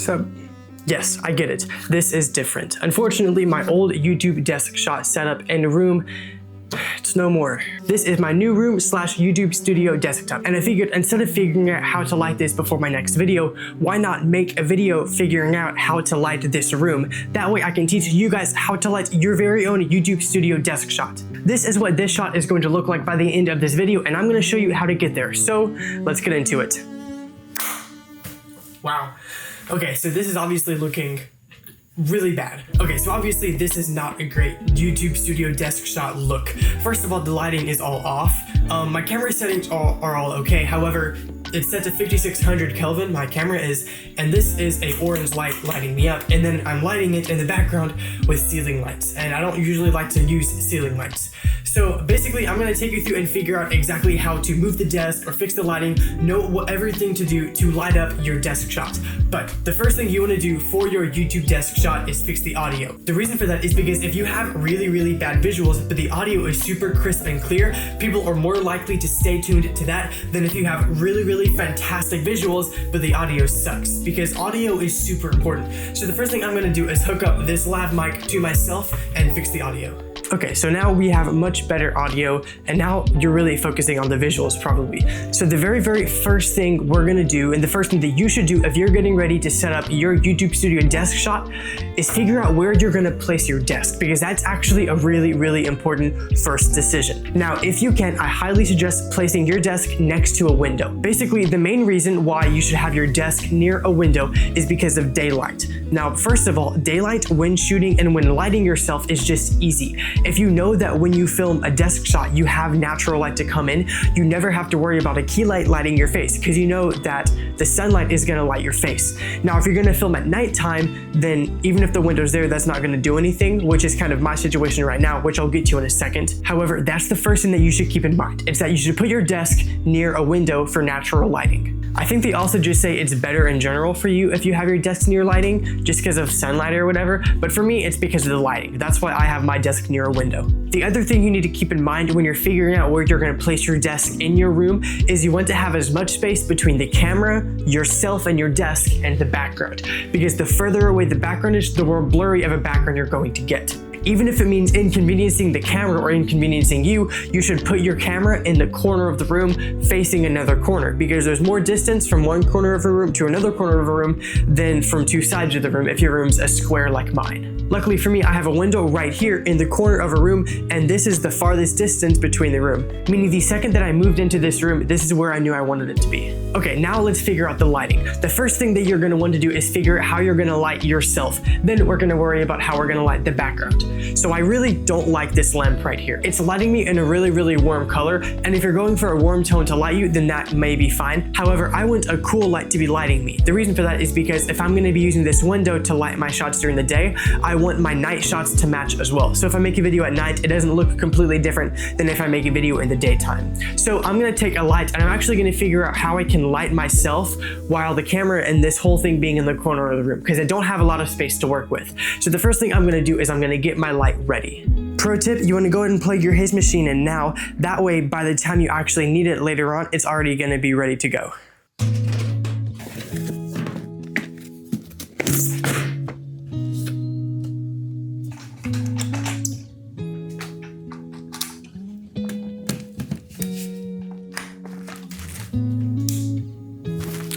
So yes, I get it. This is different. Unfortunately, my old YouTube desk shot setup and room, it's no more. This is my new room / YouTube studio desktop. And I figured instead of figuring out how to light this before my next video, why not make a video figuring out how to light this room? That way I can teach you guys how to light your very own YouTube studio desk shot. This is what this shot is going to look like by the end of this video, and I'm going to show you how to get there. So let's get into it. Wow. Okay, so this is obviously looking really bad. Okay, so obviously this is not a great YouTube studio desk shot look. First of all, the lighting is all off. My camera settings are all okay. However, it's set to 5600 Kelvin, my camera is, and this is a orange light lighting me up, and then I'm lighting it in the background with ceiling lights, and I don't usually like to use ceiling lights. So basically, I'm gonna take you through and figure out exactly how to move the desk or fix the lighting, know everything to do to light up your desk shot. But the first thing you wanna do for your YouTube desk shot is fix the audio. The reason for that is because if you have really bad visuals, but the audio is super crisp and clear, people are more likely to stay tuned to that than if you have really fantastic visuals, but the audio sucks, because audio is super important. So the first thing I'm gonna do is hook up this lav mic to myself and fix the audio. Okay, so now we have much better audio, and now you're really focusing on the visuals probably. So the very first thing we're gonna do, and the first thing that you should do if you're getting ready to set up your YouTube studio desk shot, is figure out where you're gonna place your desk, because that's actually a really important first decision. Now, if you can, I highly suggest placing your desk next to a window. Basically, the main reason why you should have your desk near a window is because of daylight. Now, first of all, daylight when shooting and when lighting yourself is just easy. If you know that when you film a desk shot, you have natural light to come in, you never have to worry about a key light lighting your face, because you know that the sunlight is gonna light your face. Now, if you're gonna film at nighttime, then even if the window's there, that's not gonna do anything, which is kind of my situation right now, which I'll get to in a second. However, that's the first thing that you should keep in mind. It's that you should put your desk near a window for natural lighting. I think they also just say it's better in general for you if you have your desk near lighting, just because of sunlight or whatever, but for me, it's because of the lighting. That's why I have my desk near a window. The other thing you need to keep in mind when you're figuring out where you're gonna place your desk in your room is you want to have as much space between the camera, yourself, and your desk and the background, because the further away the background is, the more blurry of a background you're going to get. Even if it means inconveniencing the camera or inconveniencing you, you should put your camera in the corner of the room facing another corner, because there's more distance from one corner of a room to another corner of a room than from two sides of the room if your room's a square like mine. Luckily for me, I have a window right here in the corner of a room, and this is the farthest distance between the room, meaning the second that I moved into this room, this is where I knew I wanted it to be. Okay, now let's figure out the lighting. The first thing that you're gonna want to do is figure out how you're gonna light yourself. Then we're gonna worry about how we're gonna light the background. So I really don't like this lamp right here. It's lighting me in a really warm color, and if you're going for a warm tone to light you, then that may be fine. However, I want a cool light to be lighting me. The reason for that is because if I'm gonna be using this window to light my shots during the day, I want my night shots to match as well. So if I make a video at night, it doesn't look completely different than if I make a video in the daytime. So I'm gonna take a light, and I'm actually gonna figure out how I can light myself while the camera and this whole thing being in the corner of the room, because I don't have a lot of space to work with. So the first thing I'm gonna do is I'm gonna get my light ready. Pro tip, you want to go ahead and plug your haze machine in now. That way, by the time you actually need it later on, it's already going to be ready to go.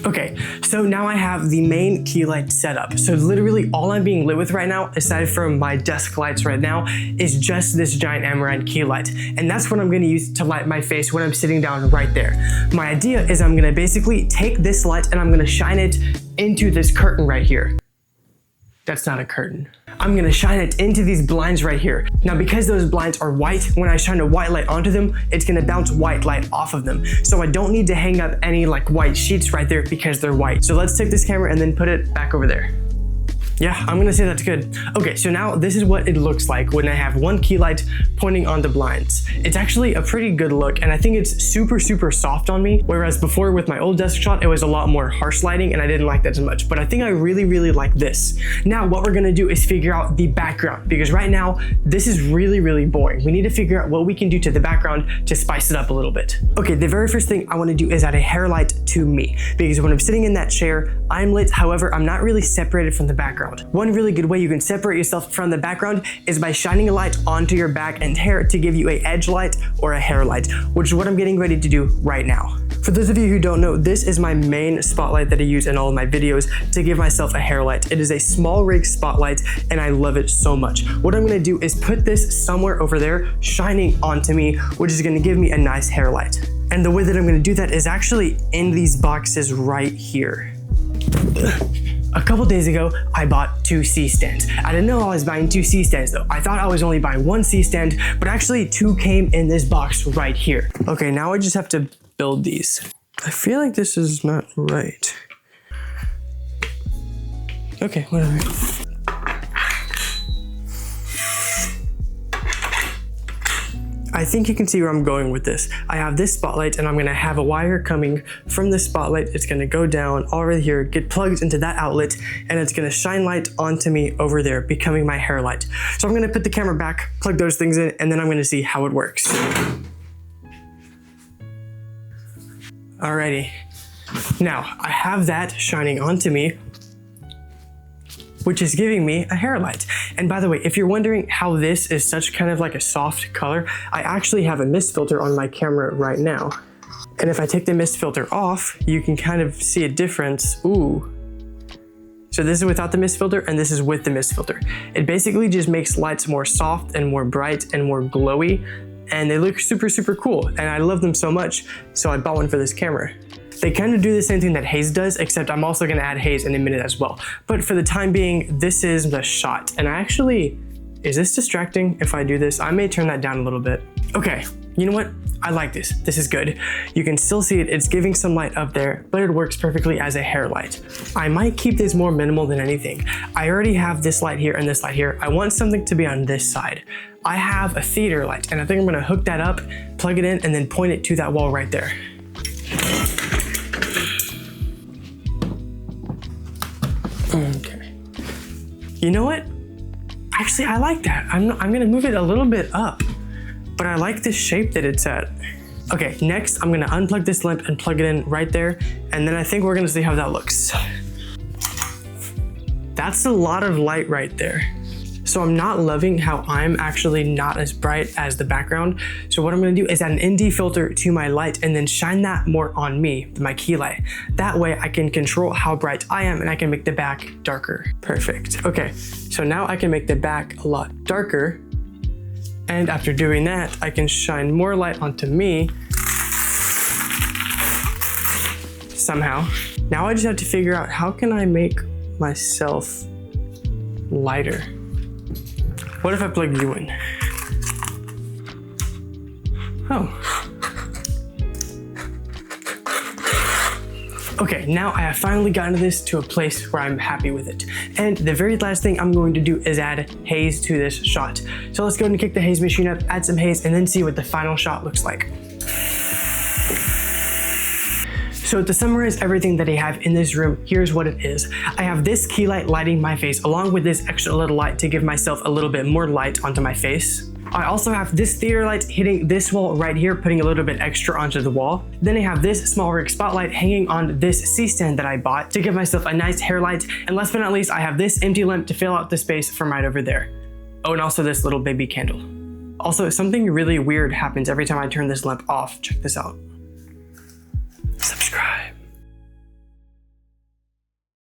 Okay, so now I have the main key light set up. So literally all I'm being lit with right now, aside from my desk lights right now, is just this giant Amaran key light. And that's what I'm gonna use to light my face when I'm sitting down right there. My idea is I'm gonna basically take this light and I'm gonna shine it into this curtain right here. That's not a curtain. I'm gonna shine it into these blinds right here. Now, because those blinds are white, when I shine a white light onto them, it's gonna bounce white light off of them. So I don't need to hang up any like white sheets right there because they're white. So let's take this camera and then put it back over there. Yeah, I'm gonna say that's good. Okay, so now this is what it looks like when I have one key light pointing on the blinds. It's actually a pretty good look, and I think it's super, super soft on me, whereas before with my old desk shot, it was a lot more harsh lighting, and I didn't like that as much, but I think I really, really like this. Now, what we're gonna do is figure out the background, because right now, this is really, really boring. We need to figure out what we can do to the background to spice it up a little bit. Okay, the very first thing I wanna do is add a hair light to me, because when I'm sitting in that chair, I'm lit, however, I'm not really separated from the background. One really good way you can separate yourself from the background is by shining a light onto your back and hair to give you a edge light or a hair light, which is what I'm getting ready to do right now. For those of you who don't know, this is my main spotlight that I use in all of my videos to give myself a hair light. It is a small rig spotlight and I love it so much. What I'm gonna do is put this somewhere over there, shining onto me, which is gonna give me a nice hair light. And the way that I'm gonna do that is actually in these boxes right here. A couple days ago, I bought 2 C-stands. I didn't know I was buying 2 C-stands though. I thought I was only buying 1 C-stand, but actually 2 came in this box right here. Okay, now I just have to build these. I feel like this is not right. Okay, whatever. I think you can see where I'm going with this. I have this spotlight and I'm gonna have a wire coming from the spotlight. It's gonna go down over here, get plugged into that outlet, and it's gonna shine light onto me over there, becoming my hair light. So I'm gonna put the camera back, plug those things in, and then I'm gonna see how it works. Alrighty. Now, I have that shining onto me, which is giving me a hair light. And by the way, if you're wondering how this is such kind of like a soft color, I actually have a mist filter on my camera right now. And if I take the mist filter off, you can kind of see a difference. Ooh. So this is without the mist filter and this is with the mist filter. It basically just makes lights more soft and more bright and more glowy, and they look super, super cool. And I love them so much, so I bought one for this camera. They kind of do the same thing that haze does, except I'm also gonna add haze in a minute as well. But for the time being, this is the shot. And I actually, is this distracting if I do this? I may turn that down a little bit. Okay, you know what? I like this. This is good. You can still see it. It's giving some light up there, but it works perfectly as a hair light. I might keep this more minimal than anything. I already have this light here and this light here. I want something to be on this side. I have a theater light, and I think I'm gonna hook that up, plug it in, and then point it to that wall right there. Okay. You know what? Actually, I like that. I'm gonna move it a little bit up, but I like this shape that it's at. Okay, next I'm gonna unplug this lamp and plug it in right there, and then I think we're gonna see how that looks. That's a lot of light right there. So I'm not loving how I'm actually not as bright as the background. So what I'm gonna do is add an ND filter to my light and then shine that more on me, my key light. That way I can control how bright I am and I can make the back darker. Perfect. Okay, so now I can make the back a lot darker. And after doing that, I can shine more light onto me somehow. Now I just have to figure out how can I make myself lighter. What if I plug you in? Oh. Okay, now I have finally gotten this to a place where I'm happy with it. And the very last thing I'm going to do is add haze to this shot. So let's go ahead and kick the haze machine up, add some haze, and then see what the final shot looks like. So to summarize everything that I have in this room, here's what it is. I have this key light lighting my face along with this extra little light to give myself a little bit more light onto my face. I also have this theater light hitting this wall right here, putting a little bit extra onto the wall. Then I have this small rig spotlight hanging on this C-stand that I bought to give myself a nice hair light. And last but not least, I have this empty lamp to fill out the space from right over there. Oh, and also this little baby candle. Also, something really weird happens every time I turn this lamp off. Check this out.